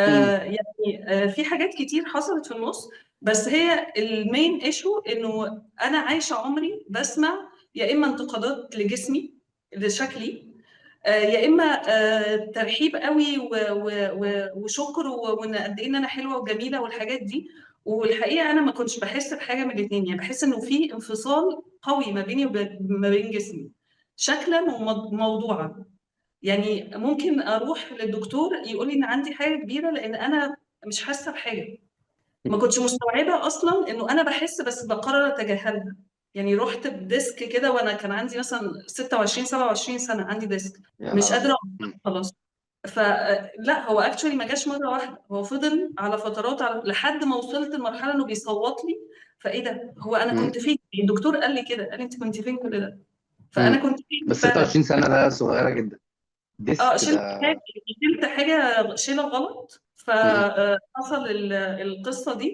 إمم. يعني في حاجات كتير حصلت في النُص، بس هي الmain issue إنه أنا عايشة عمري باسمع يا إما انتقادات لجسمي، لشكلي، يا إما ترحيب أوي وشكر وإن قد إيه إن أنا حلوة وجميلة والحاجات دي، والحقيقة أنا ما كنتش باحس بحاجة من الاتنين، يعني باحس إنه في انفصال قوي ما بيني ما بين جسمي، شكلًا وموضوعًا. يعني ممكن أروح للدكتور يقول لي إن عندي حاجة كبيرة لإن أنا مش حاسة بحاجة. ما كنتش مستوعبة أصلًا إنه أنا باحس بس باقرر أتجاهلها، يعني رُحت بديسك كده وأنا كان عندي مثلًا 26، 27 سنة عندي ديسك، يا مش نهار قادرة أبيض! أقف إمم. خلاص. لأ هو actually ما جاش مرة واحدة، هو فضل على فترات لحد ما وصلت لمرحلة إنه بيصوّت لي، فإيه ده! هو أنا إمم. كنت فين؟ الدكتور قال لي كده، قال لي: "أنتِ كنتِ فين كل ده؟" فأنا إمم. كنت فين بس فعلًا. 26 سنة ده صغيرة جدًا. ديسك ده شِلت حاجة شِلت حاجة شِلَة غلط، إمم. حصل القصة دي.